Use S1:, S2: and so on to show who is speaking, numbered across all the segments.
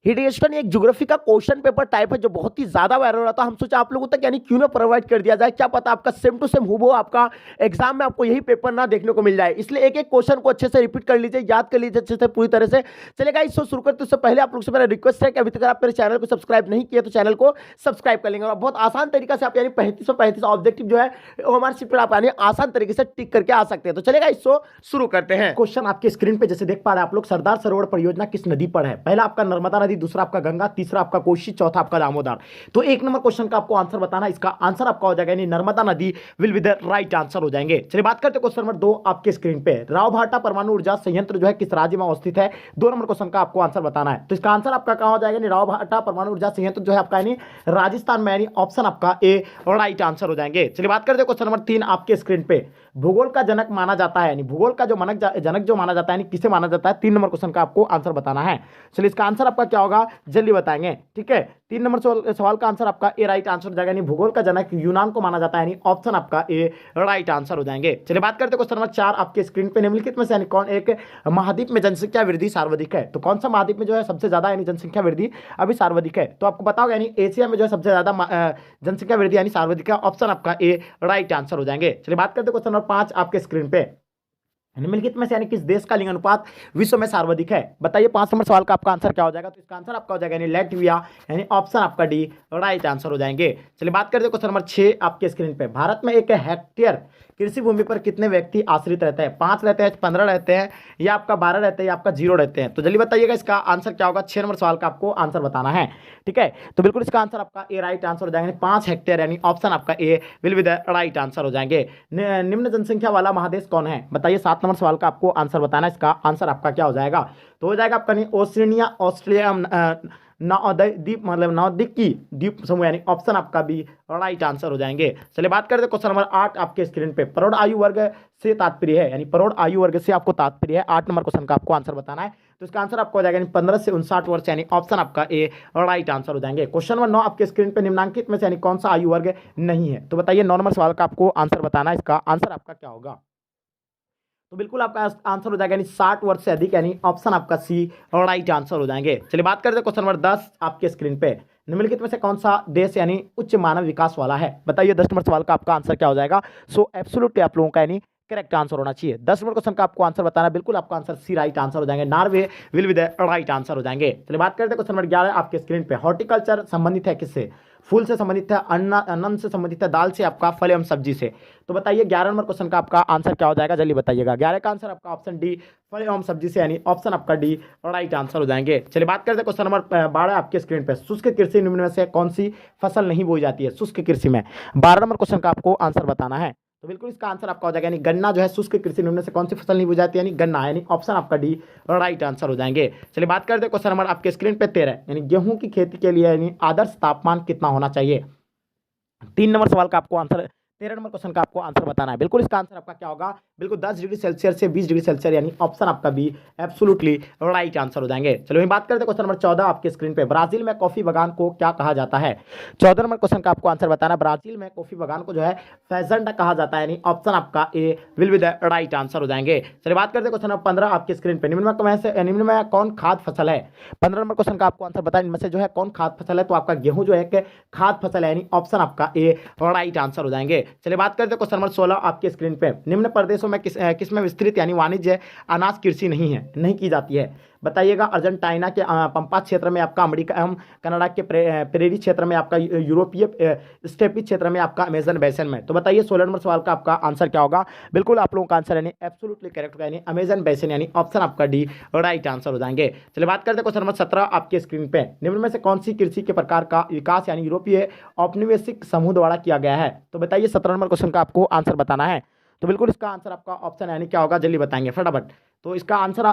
S1: Hidden एक geography का question paper type है जो बहुत ही ज्यादा वायरल हो रहा था। हम सोचा आप लोगों तक यानी क्यों ना प्रोवाइड कर दिया जाए, क्या पता आपका सेम टू सेम हुबहू आपका एग्जाम में आपको यही पेपर ना देखने को मिल जाए। इसलिए एक एक क्वेश्चन को अच्छे से रिपीट कर लीजिए, याद कर लीजिए अच्छे से पूरी तरह से। चलेगा इसको शुरू करते उससे पहले आप लोग से मेरा रिक्वेस्ट है कि अभी तक आप मेरे चैनल को सब्सक्राइब नहीं किया तो चैनल को सब्सक्राइब कर लेंगे और बहुत आसान तरीका से आप यानी 35 ऑब्जेक्टिव जो है हमारे शीट पर आप यानी आसान तरीके से टिक करके आ सकते हैं। तो चलेगा इसको शुरू करते हैं। क्वेश्चन आपके स्क्रीन पे जैसे देख पा रहे हैं आप लोग, सरदार सरोवर परियोजना किस नदी पर है? पहला आपका नर्मदा नदी, दूसरा आपका गंगा, तीसरा आपका कोशी, चौथा आपका दामोदर। तो एक नंबर क्वेश्चन का आपको आंसर बताना, इसका आंसर आपका हो जाएगा यानी नर्मदा नदी will be the right answer हो जाएंगे। चलिए बात करते हैं क्वेश्चन नंबर 2 आपके स्क्रीन पे। रावभाटा परमाणु ऊर्जा संयंत्र जो है किस राज्य में अवस्थित है? 2 नंबर क्वेश्चन का आपको आंसर बताना है। तो इसका आंसर आपका कहां हो जाएगा? रावभाटा परमाणु ऊर्जा संयंत्र जो है आपका यानी राजस्थान में, यानी ऑप्शन आपका ए राइट आंसर हो जाएंगे। चलिए बात करते हैं क्वेश्चन नंबर 3 आपके स्क्रीन पे। भूगोल का जनक माना जाता है, यानी भूगोल का जो जनक जो माना जाता है यानी किसे माना जाता है? 3 नंबर क्वेश्चन का आपको आंसर बताना है। चलिए इसका आंसर आपका क्या होगा जल्दी बताएंगे, ठीक है। 3 नंबर सवाल का आंसर आपका ए राइट आंसर हो जाएगा, यानी भूगोल का जनक यूनान को माना जाता है, यानी ऑप्शन आपका ए राइट आंसर हो जाएंगे। चलिए बात करते हैं क्वेश्चन नंबर 4 आपके स्क्रीन पे। निम्नलिखित में से यानी कौन एक महाद्वीप में जनसंख्या वृद्धि सर्वाधिक है? तो कौन सा महाद्वीप में जो है सबसे ज्यादा यानी जनसंख्या वृद्धि अभी सर्वाधिक है? तो आपको बताओ यानी एशिया में जो है सबसे ज्यादा जनसंख्या वृद्धि यानी सर्वाधिक है, ऑप्शन आपका ए राइट आंसर हो जाएंगे। चलिए बात करते हैं क्वेश्चन नंबर 5 आपके स्क्रीन पे। निम्नलिखित में से यानी किस देश का लिंग अनुपात विश्व में सर्वाधिक है? बताइए 5 नंबर सवाल का आपका आंसर क्या हो जाएगा? तो इसका आंसर आपका हो जाएगा यानी लैटविया, यानी ऑप्शन आपका डी राइट आंसर हो जाएंगे। चलिए बात करते हैं क्वेश्चन नंबर 6 आपके स्क्रीन पे। भारत में एक हेक्टेयर कृषि भूमि पर कितने व्यक्ति आश्रित रहते हैं? 5 रहते हैं, 15 रहते हैं, या आपका 12 रहते हैं, या आपका 0 रहते हैं? तो जल्दी बताइएगा इसका आंसर क्या होगा। 6 नंबर सवाल का आपको आंसर बताना है, ठीक है। तो बिल्कुल इसका आंसर आपका ए राइट आंसर हो जाएगा, 5 हेक्टेयर, यानी ऑप्शन आपका A will be the right answer हो जाएंगे। निम्न जनसंख्या वाला महादेश कौन है? बताइए 7 नंबर सवाल का आपको आंसर बताना है। इसका आंसर आपका क्या हो जाएगा? तो हो जाएगा आपका नहीं ओशिनिया, ऑस्ट्रेलिया, नवद्वीप, मतलब नवद्वीप की द्वीप समूह, यानी ऑप्शन आपका भी राइट आंसर हो जाएंगे। चलिए बात करते हैं क्वेश्चन नंबर 8 आपके स्क्रीन पे। प्रौढ़ आयु वर्ग से तात्पर्य है, यानी प्रौढ़ आयु वर्ग से आपको तात्पर्य है। 8 नंबर क्वेश्चन का आपको आंसर बताना है। तो इसका आंसर आपको हो जाएगा 15 से 59 वर्ष, यानी ऑप्शन आपका ए राइट आंसर हो जाएंगे। क्वेश्चन नंबर 9 आपके स्क्रीन पे। निम्नांकित में से यानी कौन सा आयु वर्ग नहीं है? तो बताइए 9 नंबर सवाल का आपको आंसर बताना है। इसका आंसर आपका क्या होगा? तो बिल्कुल आपका आंसर हो जाएगा यानी 60 वर्ष से अधिक, यानी ऑप्शन आपका सी राइट आंसर हो जाएंगे। चलिए बात करते हैं क्वेश्चन नंबर 10 आपके स्क्रीन पे। निम्नलिखित में से कौन सा देश यानी उच्च मानव विकास वाला है? बताइए 10 नंबर सवाल का आपका आंसर क्या हो जाएगा? सो एब्सोल्युटली आप लोगों का यानी करेक्ट आंसर होना चाहिए। 10 नंबर क्वेश्चन का आपको आंसर बताना है, बिल्कुल आपका आंसर सी राइट आंसर हो जाएंगे। Norway will be the right answer हो जाएंगे। चलिए बात करते हैं क्वेश्चन नंबर 11 आपके स्क्रीन पे। हॉर्टिकल्चर संबंधित है किससे? फूल से संबंधित है, अन्न से संबंधित है, दाल से, आपका फल एवं सब्जी से। तो बताइए 11 नंबर क्वेश्चन का आपका आंसर क्या हो जाएगा? जल्दी बताइएगा। 11 का आंसर आपका ऑप्शन डी फल एवं सब्जी से, यानी ऑप्शन आपका डी राइट आंसर हो जाएंगे। चलिए बात करते हैं क्वेश्चन नंबर 12 आपके स्क्रीन पे। शुष्क कृषि निम्न में से कौन सी फसल नहीं बोई जाती है शुष्क कृषि में? 12 नंबर क्वेश्चन का आपको आंसर बताना है। तो बिल्कुल इसका आंसर आपका हो जाएगा यानी गन्ना जो है शुष्क कृषि निम्न से कौन सी फसल नहीं बोई जाती है? यानी गन्ना, यानी ऑप्शन आपका डी राइट आंसर हो जाएंगे। चलिए बात करते हैं क्वेश्चन नंबर आपके स्क्रीन पे 13, यानी गेहूं की खेती के लिए यानी आदर्श तापमान कितना होना चाहिए? 3 नंबर सवाल का आपको आंसर 13 नंबर क्वेश्चन का आपको आंसर बताना है। बिल्कुल इसका आंसर आपका क्या होगा? बिल्कुल 10 डिग्री सेल्सियस से 20 डिग्री सेल्सियस, यानी ऑप्शन आपका बी एब्सोल्युटली राइट आंसर हो जाएंगे। चलो वही बात करते हैं क्वेश्चन नंबर 14 आपके स्क्रीन पे। ब्राजील में कॉफी बागान को क्या कहा जाता है? 14 नंबर क्वेश्चन का आपको आंसर बताना है। ब्राजील में कॉफी बागान को जो है फेजेंटा कहा जाता है, यानी ऑप्शन आपका A will be the right answer हो जाएंगे। चलिए बात करते हैं क्वेश्चन नंबर 15 आपके स्क्रीन पे। निम्न में कौन खाद फसल है? 15 नंबर क्वेश्चन का आपको आंसर बताया, इनमें से जो है कौन खाद फसल है? तो आपका गेहूं जो है कि खाद फसल है, यानी ऑप्शन आपका ए राइट आंसर हो जाएंगे। चलिए बात करते हैं क्वेश्चन नंबर 16 आपके स्क्रीन पे। निम्न प्रदेशों में किस में विस्तृत यानी वाणिज्य अनाज कृषि नहीं की जाती है? बताइएगा। अर्जेंटीना के पंपा क्षेत्र में आपका, अमेरिका एवं कनाडा के प्रेरी क्षेत्र में आपका, यूरोपीय स्टेपी क्षेत्र में आपका, अमेजन बेसिन में। तो बताइए 16 नंबर सवाल का आपका आंसर क्या होगा? बिल्कुल आप लोगों का आंसर यानी एब्सोल्युटली करेक्ट होगा, यानी अमेजन बेसिन, यानी ऑप्शन आपका डी राइट आंसर हो जाएंगे। चलिए बात करते हैं क्वेश्चन नंबर 17 आपके स्क्रीन पे। निम्न में से कौन सी कृषि के प्रकार का विकास यानी यूरोपीय औपनिवेशिक समूह द्वारा किया गया है? तो बताइए 17 नंबर क्वेश्चन का आपको आंसर बताना है। तो बिल्कुल इसका आंसर आपका ऑप्शन यानी क्या होगा? जल्दी बताएंगे फटाफट। तो इसका आंसर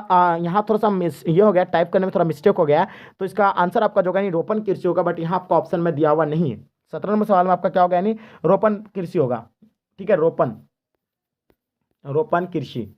S1: यहाँ थोड़ा सा ये हो गया, टाइप करने में थोड़ा मिस्टेक हो गया। तो इसका आंसर आपका जो होगा यानी रोपण कृषि होगा, बट यहाँ आपका ऑप्शन में दिया हुआ नहीं है। 17 नंबर सवाल में आपका क्या होगा? यानी रोपण कृषि होगा, ठीक है, रोपण कृषि,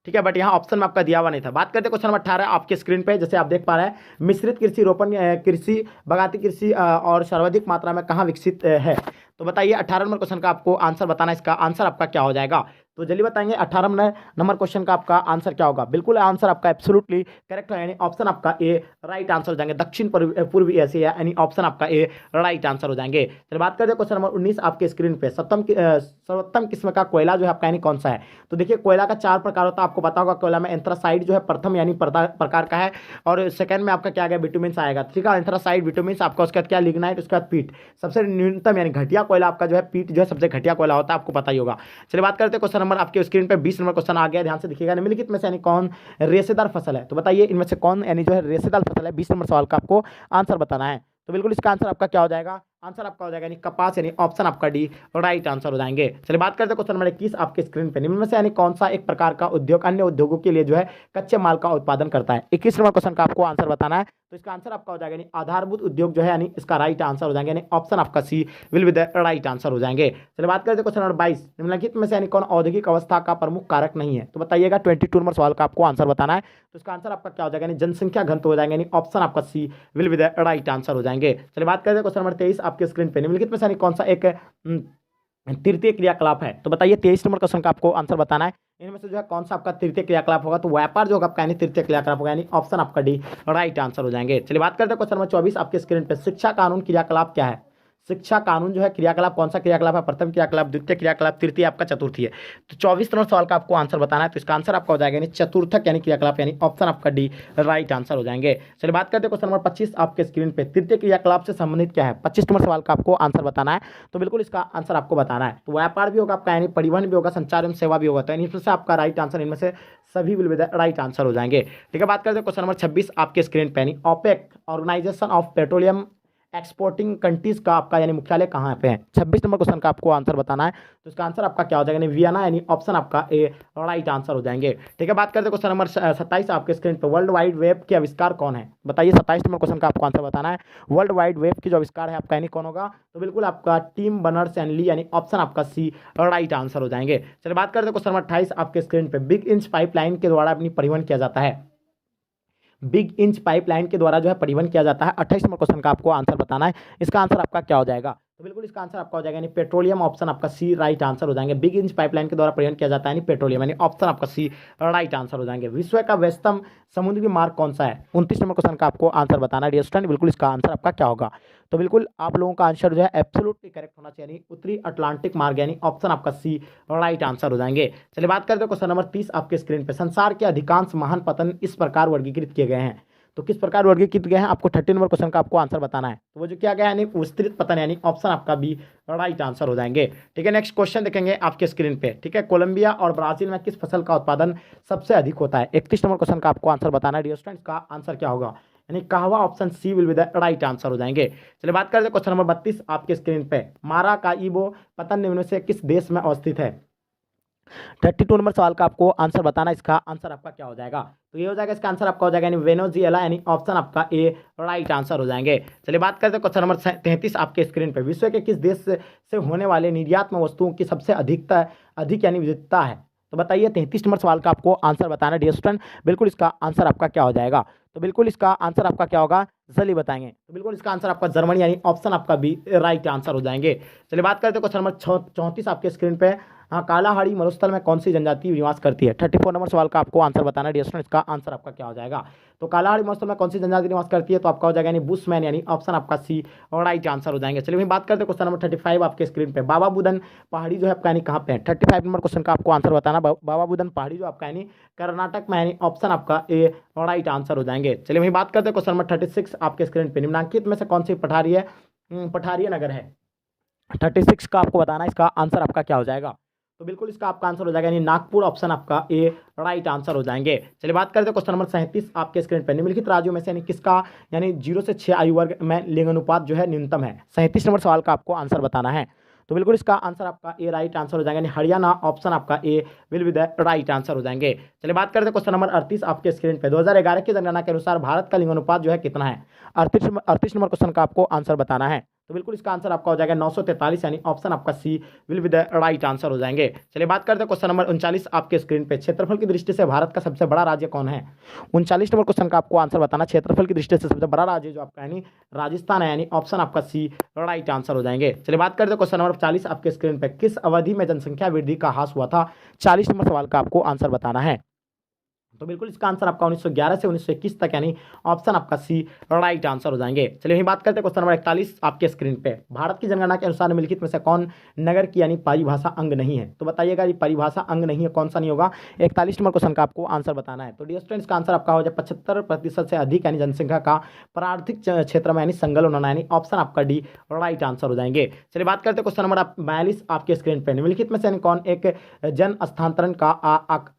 S1: ठीक है, बट यहाँ ऑप्शन में आपका दिया हुआ नहीं था। बात करते हैं क्वेश्चन नंबर 18 आपके स्क्रीन पे। जैसे आप देख पा रहे हैं, मिश्रित कृषि, रोपण कृषि, बागायती कृषि और सर्वाधिक मात्रा में कहाँ विकसित है? तो बताइए 18 नंबर क्वेश्चन का आपको आंसर बताना है। इसका आंसर आपका क्या हो जाएगा? तो जल्दी बताएंगे 18 नंबर क्वेश्चन का आपका आंसर क्या होगा। बिल्कुल आंसर आपका एब्सोल्युटली करेक्ट है, यानी ऑप्शन आपका ए राइट आंसर हो जाएंगे। दक्षिण पूर्वी एशिया, यानी ऑप्शन आपका ए राइट आंसर हो जाएंगे। चलिए बात करते हैं क्वेश्चन नंबर 19 आपके स्क्रीन पे। सर्वोत्तम किस्म का कोयला जो है आपका यानी कौन सा है। तो देखिए कोयला का 4 प्रकार होता है, आपको पता होगा। कोयला में एंथ्रासाइड जो है प्रथम यानी प्रकार का है, और सेकंड में आपका क्या गया विटामिन आएगा, ठीक है। एंथ्रासाइड विटामिन आपका, उसके बाद क्या लिग्नाइट, उसके बाद पीट। सबसे न्यूनतम यानी घटिया कोयला आपका जो है पीट जो है सबसे घटिया कोयला होता है, आपको पता ही होगा। चलिए बात करते हैं क्वेश्चन नंबर आपके स्क्रीन पे 20 नंबर क्वेश्चन आ गया, ध्यान से देखिएगा। निम्नलिखित में से यानी कौन रेशेदार फसल है। तो बताइए इनमें से कौन यानी जो है रेशेदार फसल है। 20 नंबर सवाल का आपको आंसर बताना है। तो बिल्कुल इसका आंसर आपका क्या हो जाएगा, आंसर आपका हो जाएगा यानी कपास, यानी ऑप्शन आपका डी राइट आंसर हो जाएंगे। चलिए बात करते हैं क्वेश्चन नंबर 21 आपके स्क्रीन पे। निम्न में से यानी कौन सा एक प्रकार का उद्योग अन्य उद्योगों के लिए जो है कच्चे माल का उत्पादन करता है। 21 नंबर क्वेश्चन का आपको आंसर बताना है। तो इसका आंसर आपका हो जाएगा यानी आधारभूत उद्योग जो है, यानी इसका राइट आंसर हो जाएंगे, यानी ऑप्शन आपका C will be the right answer हो जाएंगे। चलिए बात करते हैं क्वेश्चन नंबर 22। निम्नलिखित में से यानी कौन औद्योगिक अवस्था का प्रमुख कारक नहीं है। तो बताइएगा 22 नंबर सवाल का आपको आंसर बताना है। तो इसका आंसर आपका क्या हो जाएगा, यानी जनसंख्या घनत्व हो जाएंगे, यानी ऑप्शन आपका C will be the right answer हो जाएंगे। चलिए बात करते हैं क्वेश्चन नंबर 23 आपके स्क्रीन पे। निम्नलिखित में से यानी कौन सा एक तृतीय क्रियाकलाप है। तो बताइए 23 नंबर क्वेश्चन का आपको आंसर बताना है। इनमें से जो है कौन सा आपका तृतीय क्रियाकलाप होगा। तो व्यापार जो होगा आपका यानी तृतीय क्रियाकलाप होगा, यानी ऑप्शन आपका डी राइट आंसर हो जाएंगे। चलिए बात करते हैं क्वेश्चन नंबर 24 आपके स्क्रीन पे। शिक्षा कानून क्रियाकलाप क्या है। शिक्षा कानून जो है क्रियाकलाप कौन सा क्रियाकलाप है, प्रथम क्रियाकलाप, द्वितीय क्रियाकलाप, तृतीय आपका चतुर्थी है। तो 24 नंबर सवाल का आपको आंसर बताना है। तो इसका आंसर आपका हो जाएगा यानी चतुर्थक यानी क्रियाकलाप, यानी ऑप्शन आपका डी राइट आंसर हो जाएंगे। चलिए बात करते हैं क्वेश्चन नंबर 25 आपके स्क्रीन पे। तृतीय क्रियाकलाप से संबंधित क्या है। 25 नंबर सवाल का आपको आंसर बताना है। तो बिल्कुल इसका आंसर आपको बताना है। तो व्यापार भी होगा आपका, यानी परिवहन भी होगा, संचार एवं सेवा भी होगा। तो इनमें से आपका राइट आंसर, इनमें से सभी will be the right answer हो जाएंगे। ठीक है, बात करते हैं क्वेश्चन नंबर 26 आपके स्क्रीन पे। यानी OPEC organization of petroleum exporting countries का आपका यानी मुख्यालय कहाँ पे है। 26 नंबर क्वेश्चन का आपको आंसर बताना है। तो इसका आंसर आपका क्या हो जाएगा, यानी वियना, यानी ऑप्शन आपका ए राइट आंसर हो जाएंगे। ठीक है, बात करते हैं क्वेश्चन नंबर 27 आपके स्क्रीन पे। वर्ल्ड वाइड वेब के आविष्कार कौन है। बताइए 27 नंबर क्वेश्चन का आपको आंसर बताना है। वर्ल्ड वाइड वेब की जो आविष्कार है आपका यानी कौन होगा। तो बिल्कुल आपका टिम बर्नर्स एंड ली, यानी ऑप्शन आपका सी राइट आंसर हो जाएंगे। चलिए बात करते हैं क्वेश्चन नंबर 28 आपके स्क्रीन पे। बिग इंच पाइपलाइन के द्वारा अपनी परिवहन किया जाता है। बिग इंच पाइपलाइन के द्वारा जो है परिवहन किया जाता है। 28 नंबर क्वेश्चन का आपको आंसर बताना है। इसका आंसर आपका क्या हो जाएगा। तो बिल्कुल इसका आंसर आपका हो जाएगा यानी पेट्रोलियम, ऑप्शन आपका सी राइट आंसर हो जाएंगे। बिग इंच पाइपलाइन के द्वारा परिवहन किया जाता है यानी पेट्रोलियम, यानी ऑप्शन आपका सी राइट आंसर हो जाएंगे। विश्व का व्यस्तम समुद्री मार्ग कौन सा है। 29 नंबर क्वेश्चन का आपको आंसर बताना है डियर स्टूडेंट। बिल्कुल इसका आंसर आपका क्या होगा। तो बिल्कुल आप लोगों का आंसर जो है एब्सोल्युटली करेक्ट होना चाहिए, यानी उत्तरी अटलांटिक मार्ग, यानी ऑप्शन आपका सी राइट आंसर हो जाएंगे। चलिए बात करते हैं क्वेश्चन नंबर 30 आपके स्क्रीन पे। संसार के अधिकांश महान पतन इस प्रकार वर्गीकृत किए गए हैं। तो किस प्रकार वर्गीकृत गए हैं, आपको 30 नंबर क्वेश्चन का आपको आंसर बताना है। तो वो जो क्या गया यानी विस्तृत पतन, यानी ऑप्शन आपका बी राइट आंसर हो जाएंगे। ठीक है, नेक्स्ट क्वेश्चन देखेंगे आपके स्क्रीन पे। ठीक है, कोलंबिया और ब्राजील में किस फसल का उत्पादन सबसे अधिक होता है। 31 नंबर क्वेश्चन का आपको आंसर बताना है डियर स्टूडेंट्स। का आंसर क्या होगा, यानी कहवा, option C will be the right answer हो जाएंगे। चलिए बात करते हैं क्वेश्चन नंबर 32 आपके स्क्रीन पे। माराकाइबो पतन निम्न में से किस देश में अवस्थित है। 32 नंबर सवाल का आपको आंसर बताना, इसका आंसर आपका क्या हो जाएगा। तो ये हो जाएगा, इसका आंसर आपका हो जाएगा यानी वेनेजुएला, यानी ऑप्शन आपका ए राइट आंसर हो जाएंगे। चलिए बात करते हैं क्वेश्चन नंबर 33 आपके स्क्रीन पे। विश्व के किस देश से होने वाले निर्यात में वस्तुओं की सबसे अधिक यानी विविधता है। तो बताइए 33 नंबर सवाल का आपको आंसर बताना डियर स्टूडेंट। बिल्कुल इसका आंसर आपका क्या हो जाएगा। तो बिल्कुल इसका आंसर आपका क्या होगा, जल्दी बताएंगे। तो बिल्कुल इसका आंसर आपका जर्मनी, यानी ऑप्शन आपका बी राइट आंसर हो जाएंगे। चलिए बात करते हैं क्वेश्चन नंबर 34 आपके स्क्रीन पे। हाँ, कालाहाड़ी मरुस्थल में कौन सी जनजाति निवास करती है। 34 नंबर सवाल का आपको आंसर बताना है डियर स्टूडेंट। इसका आंसर आपका क्या हो जाएगा। तो कालाहाड़ी मरुस्थल में कौन सी जनजाति निवास करती है। तो आपका हो जाएगा यानी बुशमैन, यानी ऑप्शन आपका सी और राइट आंसर हो जाएंगे। चलिए वही बात करते हैं क्वेश्चन नंबर 35 आपके स्क्रीन पे। बाबा बुदन पहाड़ी जो है आपका यानी कहाँ पे है। 35 नंबर क्वेश्चन का आपको आंसर बताना। बाबा बुदन पहाड़ी जो आपका यानी कर्नाटक में, यानी ऑप्शन आपका ए राइट आंसर हो जाएंगे। चलिए वही बात करते हैं क्वेश्चन नंबर 36 आपके स्क्रीन पे। निम्नलिखित में से कौन सी पठारिया नगर है। 36 का आपको बताना है, इसका आंसर आपका क्या हो जाएगा। तो बिल्कुल इसका आपका आंसर हो जाएगा यानी नागपुर, ऑप्शन आपका ए राइट आंसर हो जाएंगे। चलिए बात करते हैं क्वेश्चन नंबर 37 आपके स्क्रीन पर। निम्नलिखित राज्यों में से यानी किसका यानी 0 से 6 आयु वर्ग में लिंग अनुपात जो है न्यूनतम है। 37 नंबर सवाल का आपको आंसर बताना है। तो बिल्कुल इसका आंसर आपका ए राइट आंसर हो जाएगा, यानी हरियाणा, ऑप्शन आपका A will be the right answer हो जाएंगे। चलिए बात करते हैं क्वेश्चन नंबर 38 आपके स्क्रीन पे। 2011 की जनगणना के अनुसार भारत का लिंग अनुपात जो है कितना है। 38 नंबर क्वेश्चन का आपको आंसर बताना है। तो बिल्कुल इसका आंसर आपका हो जाएगा 943, यानी ऑप्शन आपका C will be the right answer हो जाएंगे। चलिए बात करते हैं क्वेश्चन नंबर 39 आपके स्क्रीन पे। क्षेत्रफल की दृष्टि से भारत का सबसे बड़ा राज्य कौन है? 39 नंबर क्वेश्चन का आपको आंसर बताना। क्षेत्रफल की दृष्टि से सबसे बड़ा राज्य जो आपका यानी राजस्थान है, यानी ऑप्शन आपका सी राइट आंसर हो जाएंगे। चलिए बात करते हैं क्वेश्चन नंबर 40 आपके स्क्रीन पे। किस अवधि में जनसंख्या वृद्धि का ह्रास हुआ था? 40 नंबर सवाल का आपको आंसर बताना है। तो बिल्कुल इसका आंसर आपका 1911 से 1921 तक, यानी ऑप्शन आपका सी राइट आंसर हो जाएंगे। चलिए वही बात करते हैं क्वेश्चन नंबर 41 आपके स्क्रीन पे। भारत की जनगणना के अनुसार निम्नलिखित में से कौन नगर की यानी परिभाषा अंग नहीं है? तो बताइएगा, ये परिभाषा अंग नहीं है, कौन सा नहीं होगा? 41 नंबर क्वेश्चन का आपको आंसर बताना है। तो डियर स्टूडेंट्स, इसका आंसर आपका हो जाए 75% से अधिक यानी जनसंख्या का प्रार्थिक क्षेत्र में यानी संगलन होना, यानी ऑप्शन आपका डी राइट आंसर हो जाएंगे। चलिए बात करते हैं क्वेश्चन नंबर 42 आपके स्क्रीन पे। निम्नलिखित में से यानी कौन एक जन स्थानांतरण का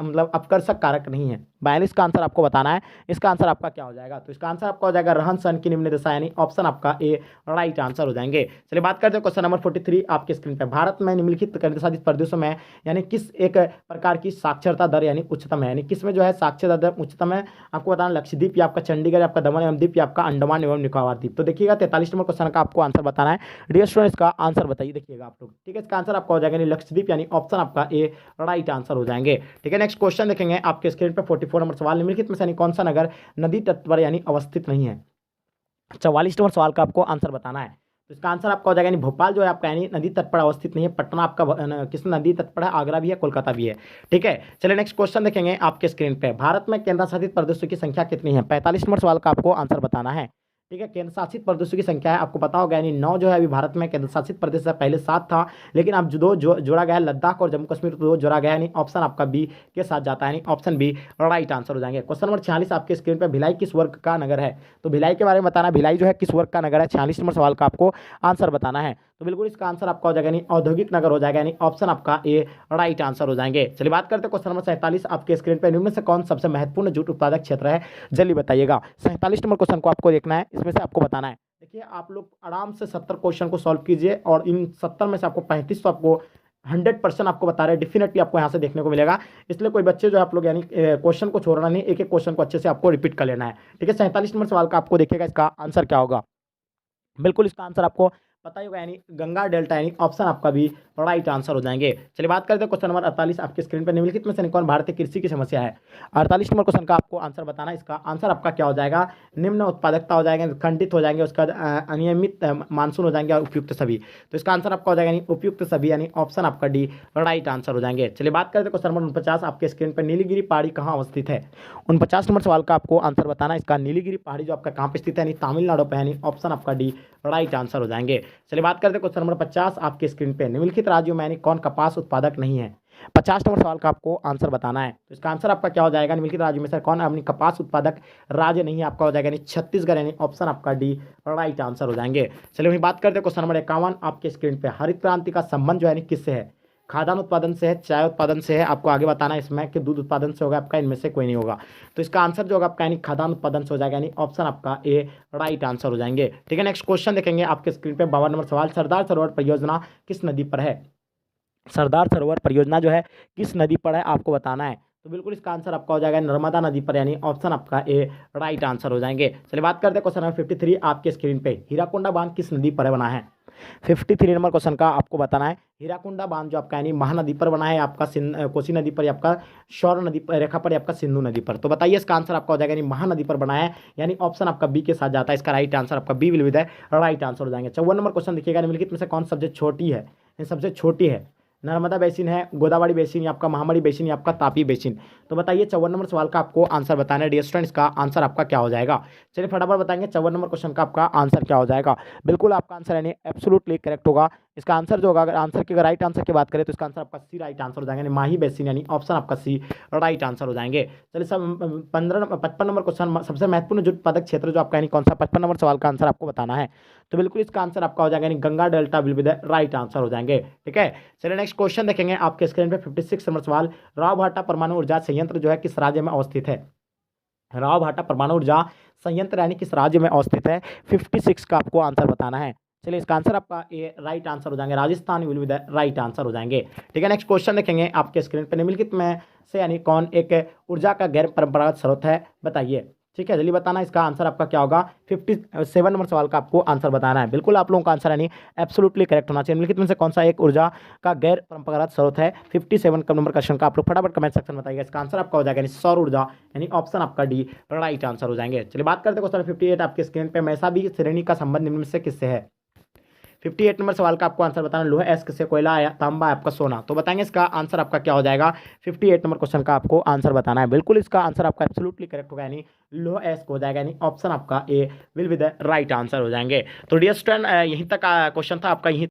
S1: मतलब अपकर्षक कारक नहीं है? 42 का आंसर आपको बताना है। इसका आंसर आपका क्या हो जाएगा? तो इसका आंसर आपका हो जाएगा रहन सहन की निम्न दशा, यानी ऑप्शन आपका ए राइट आंसर हो जाएंगे। चलिए बात करते हैं क्वेश्चन नंबर 43 आपके स्क्रीन पे। भारत में निम्नलिखित केंद्रशासित प्रदेशों में यानी किस एक प्रकार की साक्षरता दर यानी उच्चतम है? यानी किसमें जो है साक्षरता दर उच्चतम है? आपको बताना लक्षद्वीप या आपका चंडीगढ़ या आपका दमन एवं द्वीप या आपका अंडमान एवं निकोबार द्वीप। तो देखिएगा 43 नंबर क्वेश्चन का आपको आंसर बताना है। डियर स्टूडेंट, इसका आंसर बताइए, देखिएगा आप लोग। ठीक है, इसका आंसर आपका हो जाएगा लक्षद्वीप, यानी ऑप्शन आपका ए राइट आंसर हो जाएंगे। ठीक है, नेक्स्ट क्वेश्चन देखेंगे आपके स्क्रीन पे। 44 नंबर सवाल। निम्नलिखित में से कौन सा नगर नदी तट पर यानी अवस्थित नहीं है? 44 नंबर सवाल का आपको आंसर बताना है। तो इसका आंसर आपका हो जाएगा यानी भोपाल जो है आपका यानी नदी तट पर अवस्थित नहीं है। पटना आपका किस नदी तट पर है? आगरा भी है, कोलकाता भी है। ठीक है, चलिए नेक्स्ट क्वेश्चन देखेंगे आपके स्क्रीन पे। भारत में केंद्र शासित प्रदेशों की संख्या कितनी है? 45 नंबर सवाल का आपको आंसर बताना है। ठीक है, केंद्र शासित प्रदेशों की संख्या है, आपको पता होगा यानी 9 जो है अभी भारत में केंद्र शासित प्रदेश से पहले 7 था, लेकिन अब जोड़ा गया है लद्दाख और जम्मू कश्मीर, तो जोड़ा गया यानी ऑप्शन आपका बी के साथ जाता है, यानी ऑप्शन बी राइट आंसर हो जाएंगे। क्वेश्चन नंबर 46 आपके स्क्रीन पर। भिलाई किस वर्ग का नगर है? तो भिलाई के बारे में बताना, भिलाई जो है किस वर्ग का नगर है? 46 नंबर सवाल का आपको आंसर बताना है। तो बिल्कुल इसका आंसर आपका हो जाएगा यानी औद्योगिक नगर हो जाएगा, यानी ऑप्शन आपका ए राइट आंसर हो जाएंगे। चलिए बात करते हैं क्वेश्चन नंबर 47 आपके स्क्रीन पर। निम्न से कौन सबसे महत्वपूर्ण जूट उत्पादक क्षेत्र है? जल्दी बताइएगा। 47 नंबर क्वेश्चन को आपको देखना है, इसमें से आपको बताना है। देखिए आप लोग आराम से 70 क्वेश्चन को सॉल्व कीजिए और इन 70 में से आपको 35 तो आपको 100% आपको बता रहे हैं, डेफिनेटली आपको यहाँ से देखने को मिलेगा। इसलिए कोई बच्चे जो है आप लोग यानी क्वेश्चन को छोड़ना नहीं, एक एक क्वेश्चन को अच्छे से आपको रिपीट कर लेना है। ठीक है, 47 नंबर सवाल का आपको देखिएगा, इसका आंसर क्या होगा? बिल्कुल इसका आंसर आपको पता ही होगा, यानी गंगा डेल्टा, यानी ऑप्शन आपका भी राइट आंसर हो जाएंगे। चलिए बात करते हैं क्वेश्चन नंबर 48 आपके स्क्रीन पर। निम्नलिखित में से कौन भारतीय कृषि की समस्या है? 48 नंबर क्वेश्चन का आपको आंसर बताना है। इसका आंसर आपका क्या हो जाएगा? निम्न उत्पादकता हो जाएगा, खंडित हो जाएंगे, उसका अनियमित मानसून हो जाएंगे और उपयुक्त सभी। तो इसका आंसर आपका हो जाएगा यानी उपयुक्त सभी, यानी ऑप्शन आपका डी राइट आंसर हो जाएंगे। चलिए बात करते हैं क्वेश्चन नंबर 49 आपके स्क्रीन पर। नीलगिरी पहाड़ी कहाँ अवस्थित है? 49 नंबर सवाल का आपको आंसर बताना है। इसका नीलगिरी पहाड़ी जो आपका कहाँ पे स्थित है? यानी तमिलनाडु पे, यानी ऑप्शन आपका डी राइट आंसर हो जाएंगे। चलिए बात करते हैं क्वेश्चन नंबर 50 आपके स्क्रीन पे। निम्नलिखित राज्यों में यानी कौन कपास उत्पादक नहीं है? 50 नंबर सवाल का आपको आंसर बताना है। तो इसका आंसर आपका क्या हो जाएगा? निम्नलिखित राज्यों में से कौन अपनी कपास उत्पादक राज्य नहीं है? आपका हो जाएगा यानी छत्तीसगढ़, यानी ऑप्शन आपका डी राइट आंसर हो जाएंगे। चलिए वही बात करते हैं क्वेश्चन नंबर 51 आपके स्क्रीन पे। हरित क्रांति का संबंध जो है किससे है? खाद्यान्न उत्पादन से है, चाय उत्पादन से है? आपको आगे बताना है इसमें कि दूध उत्पादन से होगा आपका, इनमें से कोई नहीं होगा। तो इसका आंसर जो होगा आपका यानी खाद्यान्न उत्पादन से हो जाएगा, यानी ऑप्शन आपका ए राइट आंसर हो जाएंगे। ठीक है, नेक्स्ट क्वेश्चन देखेंगे आपके स्क्रीन पे। 52 नंबर सवाल। सरदार सरोवर परियोजना किस नदी पर है? सरदार सरोवर परियोजना जो है किस नदी पर है? आपको बताना है। तो बिल्कुल इसका आंसर आपका हो जाएगा नर्मदा नदी पर, यानी ऑप्शन आपका ए राइट आंसर हो जाएंगे। चलिए बात करते हैं क्वेश्चन नंबर 53 आपके स्क्रीन पे। हीराकुंडा बांध किस नदी पर बना है? 53 नंबर क्वेश्चन का आपको बताना है। हीराकुंडा बांध जो आपका यानी महानदी पर बना है, आपका कोसी नदी पर, आपका शौर नदी पर रेखा पर, आपका सिंधु नदी पर। तो बताइए इसका आंसर आपका हो जाएगा यानी महानदी पर बना है, यानी ऑप्शन आपका बी के साथ जाता है। इसका राइट आंसर आपका B will be the right answer हो जाएंगे। 54 नंबर क्वेश्चन देखिएगा। निम्नलिखित में से कौन सबसे छोटी है? सबसे छोटी है नर्मदा बेसिन है, गोदावरी बेसिन या आपका महामड़ी बेसिन या आपका तापी बेसिन। तो बताइए 54 नंबर सवाल का आपको आंसर बताना है। डियर स्टूडेंट, इसका आंसर आपका क्या हो जाएगा? चलिए फटाफट बताएंगे 54 नंबर क्वेश्चन का आपका आंसर क्या हो जाएगा। बिल्कुल आपका आंसर यानी एब्सोल्युटली करेक्ट होगा। इसका आंसर जो होगा, अगर आंसर की राइट आंसर की बात करें तो इसका आंसर आपका सी राइट आंसर हो जाएगा, यानी माही बेसिन, यानी ऑप्शन आपका सी राइट आंसर हो जाएंगे। चलिए सब 55 नंबर क्वेश्चन। सबसे महत्वपूर्ण जो उत्पादक क्षेत्र जो आपका यानी कौन सा? 55 नंबर सवाल का आंसर आपको बताना है। तो बिल्कुल इसका आंसर आपका हो जाएगा यानी Ganga delta will be the right answer हो जाएंगे। ठीक है, चलिए नेक्स्ट क्वेश्चन देखेंगे आपके स्क्रीन पे। 56 नंबर सवाल। रावभाटा परमाणु ऊर्जा संयंत्र जो है किस राज्य में अवस्थित है? रावभाटा परमाणु ऊर्जा संयंत्र यानी किस राज्य में अवस्थित है? 56 का आपको आंसर बताना है। चलिए इसका आंसर आपका ए राइट आंसर हो जाएंगे, Rajasthan will be the right answer हो जाएंगे। ठीक है, नेक्स्ट क्वेश्चन देखेंगे आपके स्क्रीन पर। निम्नलिखित में से यानी कौन एक ऊर्जा का गैर परंपरागत स्रोत है? बताइए।
S2: ठीक है, जल्दी बताना इसका आंसर आपका क्या होगा। 57 नंबर सवाल का आपको आंसर बताना है। बिल्कुल आप लोगों का आंसर यानी एब्सोल्युटली करेक्ट होना चाहिए। निम्नलिखित में से कौन सा एक ऊर्जा का गैर परंपरागत स्रोत है। 57 का नंबर क्वेश्चन का आप लोग फटाफट कमेंट सेक्शन में बताइएगा। इसका आंसर आपका हो जाएगा यानी सौर ऊर्जा, यानी ऑप्शन आपका डी राइट आंसर हो जाएंगे। चलिए बात करते हैं क्वेश्चन 58 आपके स्क्रीन पे। मैसा भी श्रेणी का संबंध निम्न में से किससे है। 58 नंबर सवाल का आपको आंसर बताना, लोहा एस किससे, कोयला आया, तांबा आपका सोना। तो बताएंगे इसका आंसर आपका क्या हो जाएगा। 58 नंबर क्वेश्चन का आपको आंसर बताना है। बिल्कुल इसका आंसर आपका एब्सोल्युटली करेक्ट होगा, यानी लोहा एस हो जाएगा, यानी ऑप्शन आपका A will be the right answer हो जाएंगे। तो डियर स्टूडेंट यहीं तक क्वेश्चन था आपका, यहीं